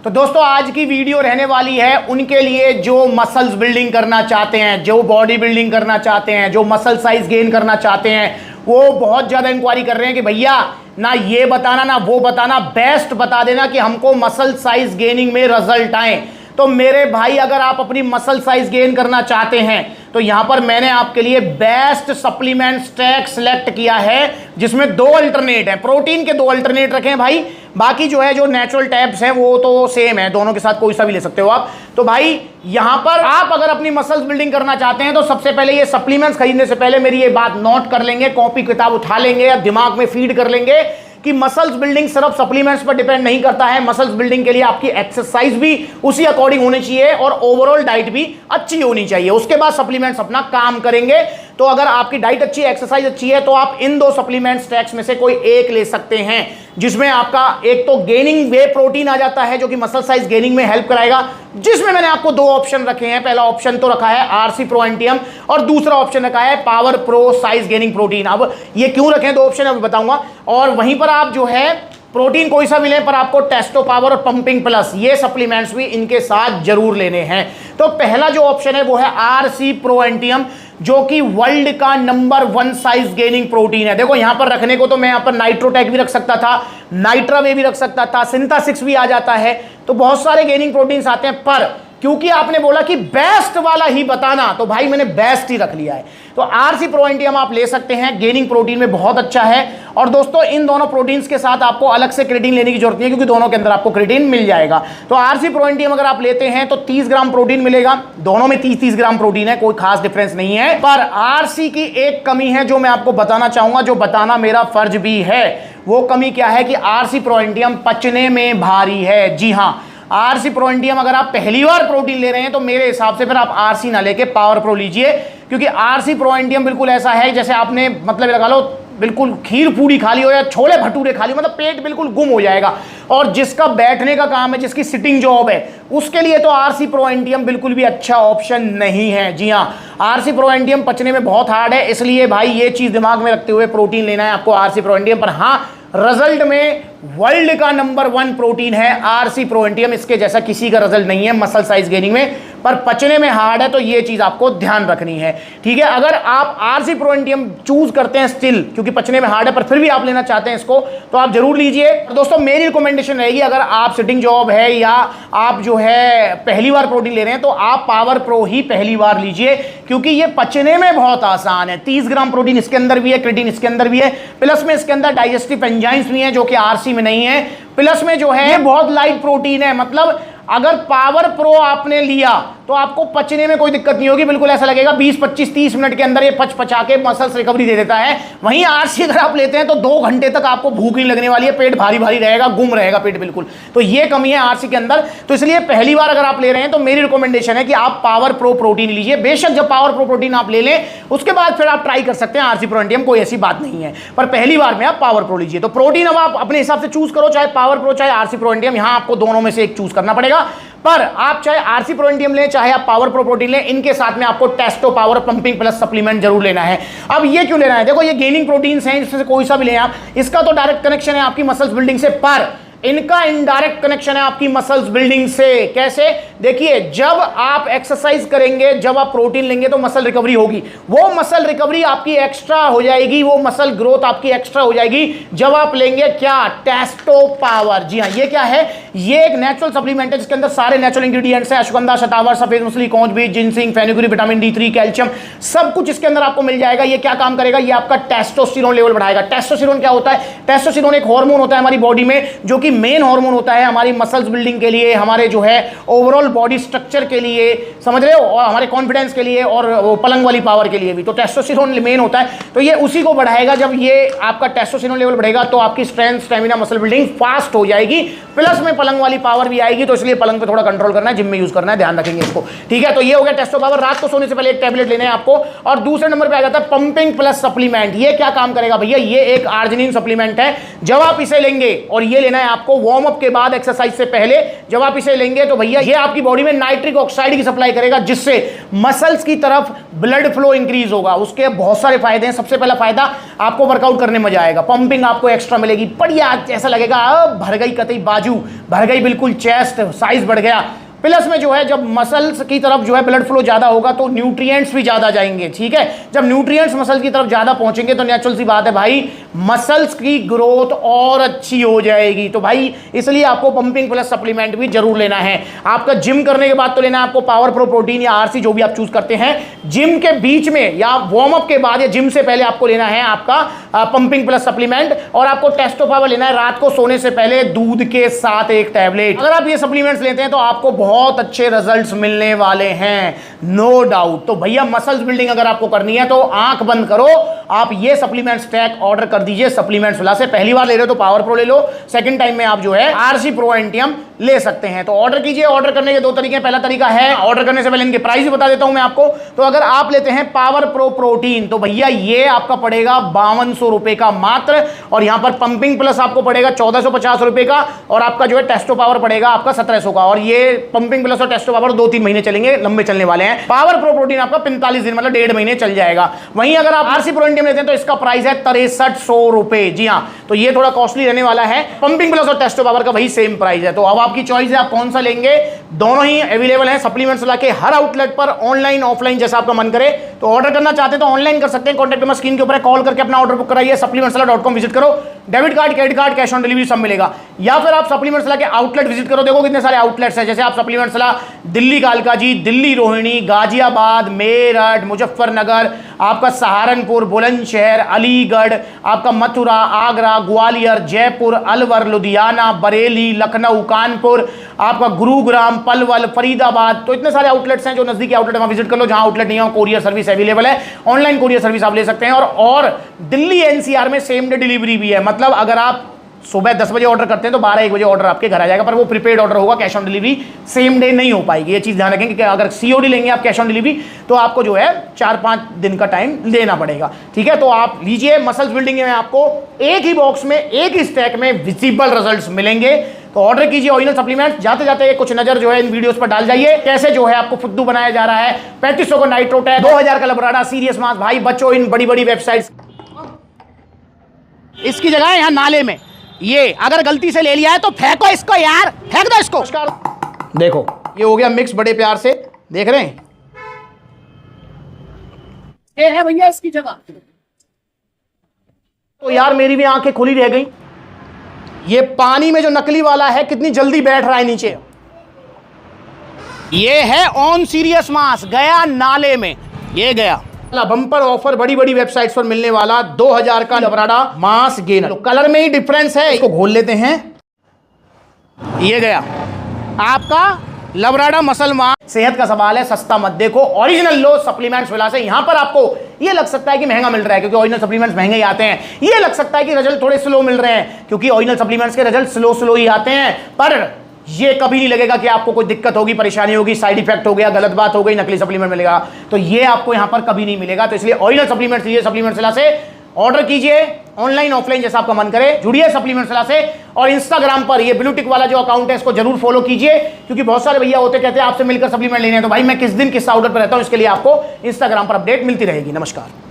तो दोस्तों आज की वीडियो रहने वाली है उनके लिए जो मसल्स बिल्डिंग करना चाहते हैं, जो बॉडी बिल्डिंग करना चाहते हैं, जो मसल साइज गेन करना चाहते हैं। वो बहुत ज्यादा इंक्वायरी कर रहे हैं कि भैया ना ये बताना ना वो बताना, बेस्ट बता देना कि हमको मसल साइज गेनिंग में रिजल्ट आए। तो मेरे भाई अगर आप अपनी मसल साइज गेन करना चाहते हैं तो यहां पर मैंने आपके लिए बेस्ट सप्लीमेंट स्टैक सिलेक्ट किया है, जिसमें दो अल्टरनेट है। प्रोटीन के दो अल्टरनेट रखे हैं भाई, बाकी जो है जो नेचुरल टैब्स हैं वो तो सेम है, दोनों के साथ कोई सा भी ले सकते हो आप। तो भाई यहां पर आप अगर अपनी मसल्स बिल्डिंग करना चाहते हैं तो सबसे पहले ये सप्लीमेंट्स खरीदने से पहले मेरी ये बात नोट कर लेंगे, कॉपी किताब उठा लेंगे या दिमाग में फीड कर लेंगे कि मसल्स बिल्डिंग सिर्फ सप्लीमेंट्स पर डिपेंड नहीं करता है। मसल्स बिल्डिंग के लिए आपकी एक्सरसाइज भी उसी अकॉर्डिंग होनी चाहिए और ओवरऑल डाइट भी अच्छी होनी चाहिए, उसके बाद सप्लीमेंट्स अपना काम करेंगे। तो अगर आपकी डाइट अच्छी है, एक्सरसाइज अच्छी है, तो आप इन दो सप्लीमेंट स्टैक्स में से कोई एक ले सकते हैं, जिसमें आपका एक तो गेनिंग वे प्रोटीन आ जाता है जो कि मसल साइज गेनिंग में हेल्प कराएगा, जिसमें मैंने आपको दो ऑप्शन रखे हैं। पहला ऑप्शन तो रखा है आरसी प्रो एंटियम और दूसरा ऑप्शन रखा है power pro size gaining protein. अब ये क्यों रखे दो ऑप्शन अभी बताऊंगा। और वहीं पर आप जो है प्रोटीन कोई सा भी लें पर आपको टेस्टो पावर और पंपिंग प्लस ये सप्लीमेंट्स भी इनके साथ जरूर लेने हैं। तो पहला जो ऑप्शन है वो है आरसी प्रो एंटियम, जो कि वर्ल्ड का नंबर 1 साइज गेनिंग प्रोटीन है। देखो यहां पर रखने को तो मैं यहां पर नाइट्रोटेक भी रख सकता था, नाइट्रा वे भी रख सकता था, सिंथा6 भी आ जाता है, तो बहुत सारे गेनिंग प्रोटीन्स आते हैं। पर क्योंकि आपने बोला कि बेस्ट वाला ही बताना, तो भाई मैंने बेस्ट ही रख लिया है। तो आरसी प्रो एंटियम आप ले सकते हैं, गेनिंग प्रोटीन में बहुत अच्छा है। और दोस्तों इन दोनों प्रोटीन्स के साथ आपको अलग से क्रेटीन लेने की जरूरत नहीं है, क्योंकि दोनों के अंदर आपको क्रेटीन मिल जाएगा। तो आरसी प्रो एंटियम अगर आप लेते हैं तो 30 ग्राम प्रोटीन मिलेगा, दोनों में 30-30 ग्राम प्रोटीन है, कोई खास डिफरेंस नहीं है। पर आरसी की एक कमी है जो मैं आपको बताना चाहूंगा, जो बताना मेरा फर्ज भी है। वो कमी क्या है कि आरसी प्रो एंटियम पचने में भारी है। जी हां, आरसी प्रो एंटियम अगर आप पहली बार प्रोटीन ले रहे हैं तो मेरे हिसाब से फिर आप आरसी ना लेके पावर प्रो लीजिए, क्योंकि आरसी प्रो एंटियम बिल्कुल ऐसा है जैसे आपने मतलब लगा लो बिल्कुल खीर पूड़ी खा ली हो या छोले भटूरे खा ली, मतलब पेट बिल्कुल गुम हो जाएगा। और जिसका बैठने का काम है, जिसकी सिटिंग जॉब है, उसके लिए तो आरसी प्रो एंटियम बिल्कुल भी अच्छा ऑप्शन नहीं है। जी हाँ, आरसी प्रो एंटियम पचने में बहुत हार्ड है, इसलिए भाई ये चीज दिमाग में रखते हुए प्रोटीन लेना है आपको आरसी प्रो एंटियम। पर हाँ, रिजल्ट में वर्ल्ड का नंबर 1 प्रोटीन है आरसी प्रो एंटियम, इसके जैसा किसी का रिजल्ट नहीं है मसल साइज गेनिंग में। पर पचने में हार्ड है, तो ये चीज आपको ध्यान रखनी है, ठीक है। अगर आप आरसी प्रो एंटियम चूज करते हैं स्टिल, क्योंकि पचने में हार्ड है, पर फिर भी आप लेना चाहते हैं इसको, तो आप जरूर लीजिए। दोस्तों मेरी रिकमेंडेशन रहेगी, अगर आप सिटिंग जॉब है या आप जो है पहली बार प्रोटीन ले रहे हैं तो आप पावर प्रो ही पहली बार लीजिए, क्योंकि ये पचने में बहुत आसान है। 30 ग्राम प्रोटीन इसके अंदर भी है, क्रेटीन इसके अंदर भी है, प्लस में इसके अंदर डाइजेस्टिव एंजाइम्स भी हैं जो कि आरसी में नहीं है, प्लस में जो है ये बहुत लाइट प्रोटीन है। मतलब अगर पावर प्रो आपने लिया तो आपको पचने में कोई दिक्कत नहीं होगी, बिल्कुल ऐसा लगेगा 20, 25, 30 मिनट के अंदर ये पचा के मसल्स रिकवरी दे देता है। वहीं आरसी अगर आप लेते हैं तो 2 घंटे तक आपको भूख नहीं लगने वाली है, पेट भारी भारी रहेगा, गुम रहेगा पेट बिल्कुल। तो ये कमी है आरसी के अंदर। तो इसलिए पहली बार अगर आप ले रहे हैं तो मेरी रिकमेंडेशन है कि आप पावर प्रो प्रोटीन लीजिए। बेशक जब पावर प्रो प्रोटीन आप ले लें उसके बाद फिर आप ट्राई कर सकते हैं आरसी प्रो एंटियम, कोई ऐसी बात नहीं है, पर पहली बार में आप पावर प्रो लीजिए। तो प्रोटीन अब आप अपने हिसाब से चूज करो, चाहे पावर प्रो चाहे आरसी प्रो एंटियम, यहां आपको दोनों में से एक चूज करना पड़ेगा। पर आप चाहे आरसी प्रो एंटियम लें चाहे आप पावर प्रो प्रोटीन लें, इनके साथ में आपको Testo power pumping plus supplement जरूर लेना है। अब ये क्यों लेना है, देखो ये गेनिंग प्रोटीन्स हैं, इसमें से कोई सा भी लें आप, इसका तो डायरेक्ट कनेक्शन है आपकी मसल्स बिल्डिंग से, पर इनका इनडायरेक्ट कनेक्शन है आपकी मसल्स बिल्डिंग से। कैसे, देखिए जब आप एक्सरसाइज करेंगे, जब आप प्रोटीन लेंगे तो मसल रिकवरी होगी, वो मसल रिकवरी आपकी एक्स्ट्रा हो जाएगी, वो मसल ग्रोथ आपकी एक्स्ट्रा हो जाएगी जब आप लेंगे क्या, टेस्टो पावर। जी हाँ, ये क्या है, ये एक नेचुरल सप्लीमेंट है जिसके अंदर सारे नेचुरल इंग्रेडिएंट्स हैं, अश्वगंधा, शतावर, सफेद मूंगफली, कौंच बीज, ginseng, fenugreek, vitamin D3, calcium, सब कुछ इसके अंदर आपको मिल जाएगा। ये क्या काम करेगा, ये आपका टेस्टोस्टेरोन लेवल बढ़ाएगा। टेस्टोस्टेरोन क्या होता है, टेस्टोस्टेरोन एक हार्मोन होता है हमारी बॉडी में, जो कि मेन हार्मोन होता है हमारी मसल्स बिल्डिंग के लिए, हमारे जो है ओवरऑल बॉडी स्ट्रक्चर के लिए, समझ रहे हो, और हमारे कॉन्फिडेंस के लिए और पलंग वाली पावर के लिए भी। तो टेस्टोस्टेरोन मेन होता है, तो ये उसी को बढ़ाएगा। जब ये आपका टेस्टोस्टेरोन लेवल बढ़ेगा तो आपकी strength, stamina, muscle building fast हो जाएगी, प्लस में पलंग वाली पावर भी आएगी। तो इसलिए पलंग पे थोड़ा कंट्रोल करना है, जिम में यूज करना है, ध्यान रखेंगे इसको, ठीक है। तो ये हो गया टेस्टो पावर, रात को सोने से पहले एक टैबलेट लेना है आपको। और दूसरे नंबर पे आ जाता है पंपिंग प्लस सप्लीमेंट। ये क्या काम करेगा भैया, ये एक आर्जिनिन सप्लीमेंट है। जब आप इसे लेंगे, और ये लेना है आपको वार्म अप के बाद, एक्सरसाइज से पहले, जब आप इसे लेंगे तो भैया ये आपकी बॉडी में नाइट्रिक ऑक्साइड की सप्लाई करेगा, जिससे मसल्स की तरफ ब्लड फ्लो इंक्रीज होगा। उसके बहुत सारे फायदे हैं। सबसे पहला फायदा, आपको वर्कआउट करने में मजा आएगा, पंपिंग आपको एक्स्ट्रा मिलेगी, बढ़िया ऐसा लगेगा भर गई कतई बाजू, भर गई बिल्कुल चेस्ट, साइज बढ़ गया। प्लस में जो है जब मसल्स की तरफ जो है ब्लड फ्लो ज्यादा होगा तो न्यूट्रिएंट्स भी ज्यादा जाएंगे, ठीक है। जब न्यूट्रिएंट्स मसल्स की तरफ ज्यादा पहुंचेंगे तो नेचुरल सी बात है भाई, मसल्स की ग्रोथ और अच्छी हो जाएगी। तो भाई इसलिए आपको पंपिंग प्लस सप्लीमेंट भी जरूर लेना है। आपका जिम करने के बाद तो लेना है आपको पावर प्रो प्रोटीन या आरसी, जो भी आप चूज करते हैं। जिम के बीच में या वार्म अप के बाद या जिम से पहले आपको लेना है आपका पंपिंग प्लस सप्लीमेंट। और आपको टेस्टो पावर लेना है रात को सोने से पहले दूध के साथ एक टैबलेट। अगर आप ये सप्लीमेंट्स लेते हैं तो आपको बहुत अच्छे रिजल्ट्स मिलने वाले हैं, नो डाउट। तो भैया मसल्स बिल्डिंग अगर आपको करनी है तो आंख बंद करो, आप ये सप्लीमेंट स्टैक ऑर्डर कर दीजिए सप्लीमेंट्स वाला से। पहली बार ले रहे हो तो पावर प्रो ले लो, सेकंड टाइम में आप जो है आरसी प्रो एंटियम ले सकते हैं। तो ऑर्डर कीजिए। ऑर्डर करने के दो तरीके हैं। पहला तरीका है, ऑर्डर करने से पहले इनके प्राइस भी बता देता हूं मैं आपको। तो अगर आप लेते हैं पावर प्रो प्रोटीन तो भैया ये आपका पड़ेगा 5200 रुपए का मात्र, और यहां पर पंपिंग प्लस आपको पड़ेगा 1450 रुपए का, और आपका जो है टेस्टो पावर पड़ेगा आपका 1700 का। और ये पंपिंग प्लस और टेस्टो पावर 2-3 महीने चलेंगे, लंबे चलने वाले हैं। पावर प्रो प्रोटीन आपका 45 दिन मतलब 1.5 महीने चल जाएगा। वहीं अगर आप आरसी प्रो एंटियम लेते हैं तो इसका प्राइस है 6300 रुपए। जी हाँ, तो ये थोड़ा कॉस्टली रहने वाला है। पंपिंग प्लस और टेस्टो पावर का वही सेम प्राइस है। तो अब आपकी चॉइस है, आप कौन सा लेंगे। दोनों ही अवेलेबल है सप्लीमेंट्स ला के हर आउटलेट पर, ऑनलाइन ऑफलाइन जैसा आपका मन करे। तो ऑर्डर करना चाहते हैं तो ऑनलाइन कर सकते हैं। कॉन्टैक्ट नंबर स्क्रीन के ऊपर है, कॉल करके अपना ऑर्डर बुक कराइए। supplementsala.com विजिट करो, debit card, credit card, cash on delivery सब मिलेगा। या फिर आप सप्लीमेंट्स ला के आउटलेट विजिट करो, देखो कितने सारे आउटलेट्स हैं। जैसे आप सप्लीमेंट्स ला दिल्ली कालकाजी, दिल्ली रोहिणी, गाजियाबाद, मेरठ, मुजफ्फरनगर, आपका सहारनपुर, बुलंदशहर, अलीगढ़, आपका मथुरा, आगरा, ग्वालियर, जयपुर, अलवर, लुधियाना, बरेली, लखनऊ, कानपुर, आपका गुरुग्राम, पलवल, फरीदाबाद। तो इतने सारे आउटलेट्स हैं, जो नजदीकी आउटलेट वहां विजिट कर लो। जहां आउटलेट नहीं हो कोरियर सर्विस अवेलेबल है, ऑनलाइन कोरियर सर्विस आप ले सकते हैं। और दिल्ली एनसीआर में सेम डे डिलीवरी भी है। मतलब अगर आप सुबह 10 बजे ऑर्डर करते हैं तो 12-1 बजे ऑर्डर आपके घर आ जाएगा, पर वो प्रीपेड ऑर्डर होगा, cash on delivery same day नहीं हो पाएगी। ये चीज ध्यान रखें कि अगर सीओडी लेंगे आप कैश ऑन डिलीवरी तो आपको जो है 4-5 दिन का टाइम लेना पड़ेगा, ठीक है। तो आप लीजिए, मसल्स बिल्डिंग में आपको एक ही बॉक्स में एक ही स्टैक में विजिबल रिजल्ट्स मिलेंगे। तो ऑर्डर कीजिए ओरिजिनल सप्लीमेंट। जाते जाते कुछ नजर जो है इन वीडियोस पर डाल जाइए, कैसे जो है आपको फुद्दू बनाया जा रहा है। 3500 का नाइट्रोटेक, 2000 का लबराडा, सीरियस मास। भाई बच्चों, इन बड़ी बड़ी वेबसाइट्स, इसकी जगह है यहाँ नाले में। ये अगर गलती से ले लिया है तो फेंको इसको यार, फेंक दो इसको। देखो ये हो गया मिक्स, बड़े प्यार से देख रहे हैं। ये है भैया इसकी जगह। तो यार मेरी भी आंखें खुली रह गई। ये पानी में जो नकली वाला है कितनी जल्दी बैठ रहा है नीचे। ये है ऑन सीरियस मास, गया नाले में, ये गया। बम्पर ऑफर बड़ी बड़ी वेबसाइट्स पर मिलने वाला 2000 का लबराडा मास गेनर। तो कलर में ही डिफरेंस है, इसको घोल लेते हैं। ये गया आपका लबराडा मसल मास। सेहत का सवाल है, सस्ता मत देखो, ओरिजिनल लो सप्लीमेंट्स विला से। यहां पर आपको ये लग सकता है कि महंगा मिल रहा है क्योंकि ओरिजिनल सप्लीमेंट्स महंगे ही आते हैं। ये लग सकता है कि रिजल्ट थोड़े स्लो मिल रहे हैं क्योंकि ओरिजिनल सप्लीमेंट्स के रिजल्ट स्लो ही आते हैं। पर ये कभी नहीं लगेगा कि आपको कोई दिक्कत होगी, परेशानी होगी, साइड इफेक्ट हो गया, गलत बात हो गई, नकली सप्लीमेंट मिलेगा। तो ये आपको यहां पर कभी नहीं मिलेगा। तो इसलिए ओरिजिनल सप्लीमेंट्स लीजिए सप्लीमेंट्स विला से। ऑर्डर कीजिए ऑनलाइन ऑफलाइन जैसा आपका मन करे। जुड़िए सप्लीमेंट्स विला से। और इंस्टाग्राम पर ये ब्लू टिक वाला जो अकाउंट है इसको जरूर फॉलो कीजिए, क्योंकि बहुत सारे भैया होते कहते हैं आपसे मिलकर सप्लीमेंट लेने हैं। तो भाई मैं किस दिन किस आउटलेट पर रहता हूं, इसके लिए आपको इंस्टाग्राम पर अपडेट मिलती रहेगी। नमस्कार।